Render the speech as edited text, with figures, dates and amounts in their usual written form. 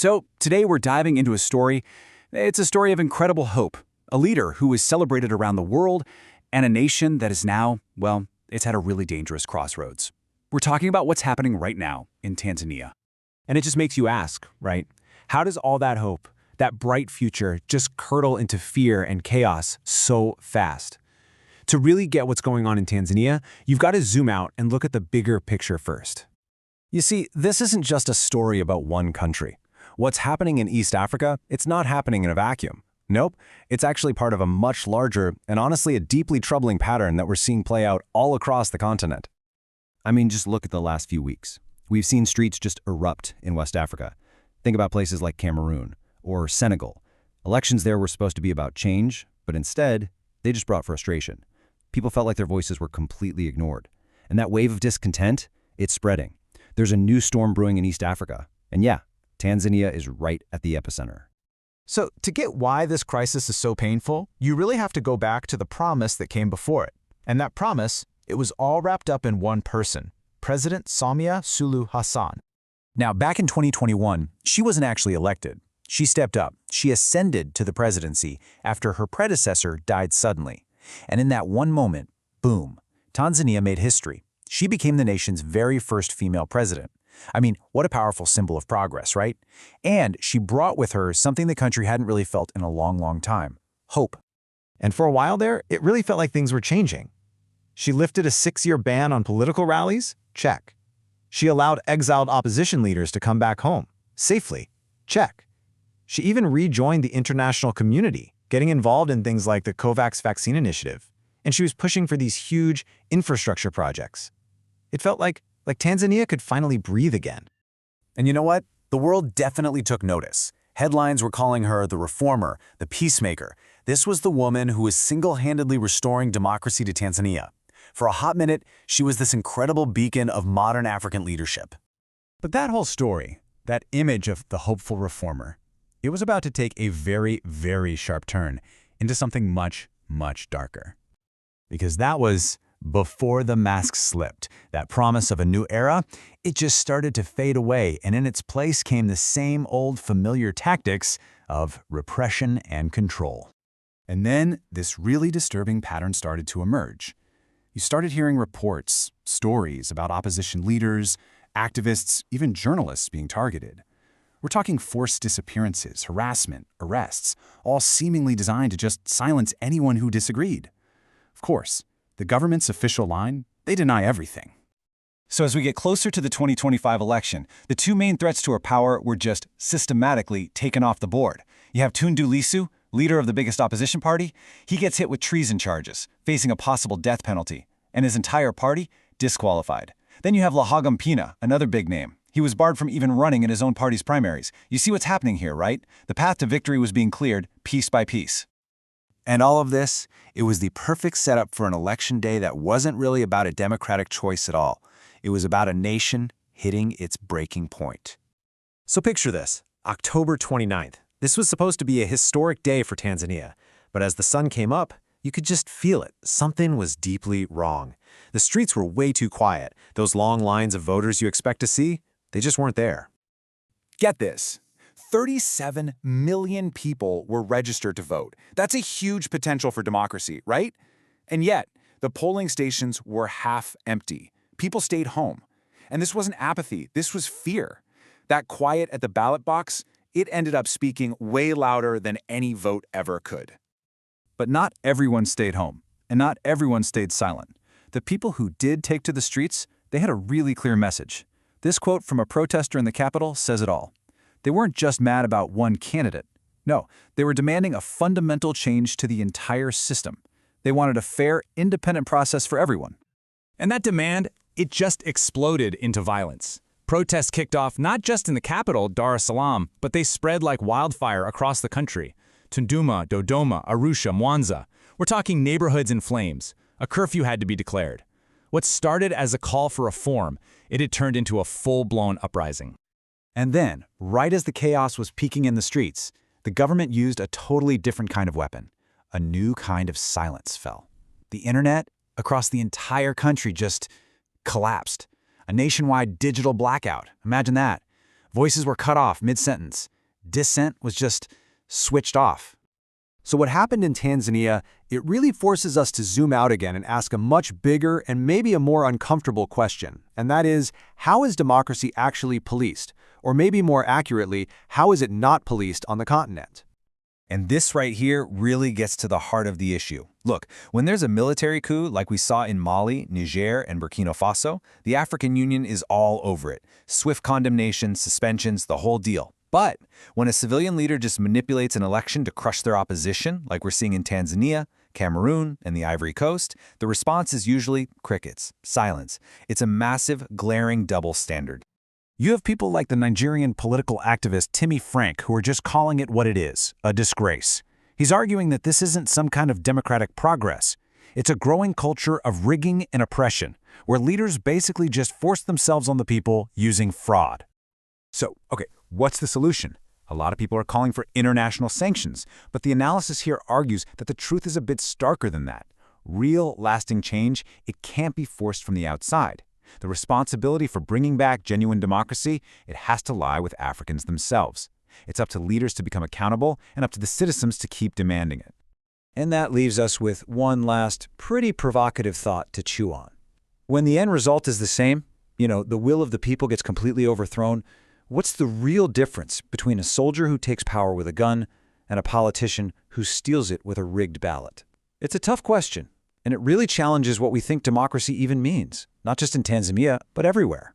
So today we're diving into a story. It's a story of incredible hope, a leader who is celebrated around the world, and a nation that is now, well, it's at a really dangerous crossroads. We're talking about what's happening right now in Tanzania. And it just makes you ask, right? How does all that hope, that bright future, just curdle into fear and chaos so fast? To really get what's going on in Tanzania, you've got to zoom out and look at the bigger picture first. You see, this isn't just a story about one country. What's happening in East Africa, it's not happening in a vacuum. Nope, it's actually part of a much larger and honestly a deeply troubling pattern that we're seeing play out all across the continent. I mean, just look at the last few weeks. We've seen streets just erupt in West Africa. Think about places like Cameroon or Senegal. Elections there were supposed to be about change, but instead, they just brought frustration. People felt like their voices were completely ignored. And that wave of discontent, it's spreading. There's a new storm brewing in East Africa. And yeah, Tanzania is right at the epicenter. So, to get why this crisis is so painful, you really have to go back to the promise that came before it. And that promise, it was all wrapped up in one person, President Samia Suluhu Hassan. Now, back in 2021, she wasn't actually elected. She stepped up. She ascended to the presidency after her predecessor died suddenly. And in that one moment, boom, Tanzania made history. She became the nation's very first female president. I mean, what a powerful symbol of progress, right? And she brought with her something the country hadn't really felt in a long, long time: hope. And for a while there, it really felt like things were changing. She lifted a 6-year ban on political rallies? Check. She allowed exiled opposition leaders to come back home, safely? Check. She even rejoined the international community, getting involved in things like the COVAX vaccine initiative. And she was pushing for these huge infrastructure projects. It felt like Tanzania could finally breathe again. And you know what? The world definitely took notice. Headlines were calling her the reformer, the peacemaker. This was the woman who was single-handedly restoring democracy to Tanzania. For a hot minute, she was this incredible beacon of modern African leadership. But that whole story, that image of the hopeful reformer, it was about to take a very, very sharp turn into something much, much darker. Because that was before the mask slipped. That promise of a new era, it just started to fade away, and in its place came the same old familiar tactics of repression and control. And then this really disturbing pattern started to emerge. You started hearing reports, stories about opposition leaders, activists, even journalists being targeted. We're talking forced disappearances, harassment, arrests, all seemingly designed to just silence anyone who disagreed. Of course, the government's official line, they deny everything. So as we get closer to the 2025 election, the two main threats to her power were just systematically taken off the board. You have Tundu Lissu, leader of the biggest opposition party. He gets hit with treason charges, facing a possible death penalty, and his entire party disqualified. Then you have Lahagam Pina, another big name. He was barred from even running in his own party's primaries. You see what's happening here, right? The path to victory was being cleared piece by piece. And all of this, it was the perfect setup for an election day that wasn't really about a democratic choice at all. It was about a nation hitting its breaking point. So picture this, October 29th. This was supposed to be a historic day for Tanzania, but as the sun came up, you could just feel it. Something was deeply wrong. The streets were way too quiet. Those long lines of voters you expect to see, they just weren't there. Get this. 37 million people were registered to vote. That's a huge potential for democracy, right? And yet, the polling stations were half empty. People stayed home. And this wasn't apathy, this was fear. That quiet at the ballot box, it ended up speaking way louder than any vote ever could. But not everyone stayed home, and not everyone stayed silent. The people who did take to the streets, they had a really clear message. This quote from a protester in the Capitol says it all. They weren't just mad about one candidate. No, they were demanding a fundamental change to the entire system. They wanted a fair, independent process for everyone. And that demand, it just exploded into violence. Protests kicked off not just in the capital, Dar es Salaam, but they spread like wildfire across the country. Tunduma, Dodoma, Arusha, Mwanza. We're talking neighborhoods in flames. A curfew had to be declared. What started as a call for reform, it had turned into a full-blown uprising. And then, right as the chaos was peaking in the streets, the government used a totally different kind of weapon. A new kind of silence fell. The internet, across the entire country, just collapsed. A nationwide digital blackout. Imagine that. Voices were cut off mid-sentence. Dissent was just switched off. So what happened in Tanzania, it really forces us to zoom out again and ask a much bigger and maybe a more uncomfortable question. And that is, how is democracy actually policed? Or maybe more accurately, how is it not policed on the continent? And this right here really gets to the heart of the issue. Look, when there's a military coup like we saw in Mali, Niger, and Burkina Faso, the African Union is all over it. Swift condemnation, suspensions, the whole deal. But when a civilian leader just manipulates an election to crush their opposition, like we're seeing in Tanzania, Cameroon, and the Ivory Coast, the response is usually crickets, silence. It's a massive, glaring double standard. You have people like the Nigerian political activist Timmy Frank who are just calling it what it is, a disgrace. He's arguing that this isn't some kind of democratic progress. It's a growing culture of rigging and oppression, where leaders basically just force themselves on the people using fraud. So, okay, what's the solution? A lot of people are calling for international sanctions, but the analysis here argues that the truth is a bit starker than that. Real, lasting change, it can't be forced from the outside. The responsibility for bringing back genuine democracy, it has to lie with Africans themselves. It's up to leaders to become accountable and up to the citizens to keep demanding it. And that leaves us with one last, pretty provocative thought to chew on. When the end result is the same, the will of the people gets completely overthrown, what's the real difference between a soldier who takes power with a gun and a politician who steals it with a rigged ballot? It's a tough question, and it really challenges what we think democracy even means, not just in Tanzania, but everywhere.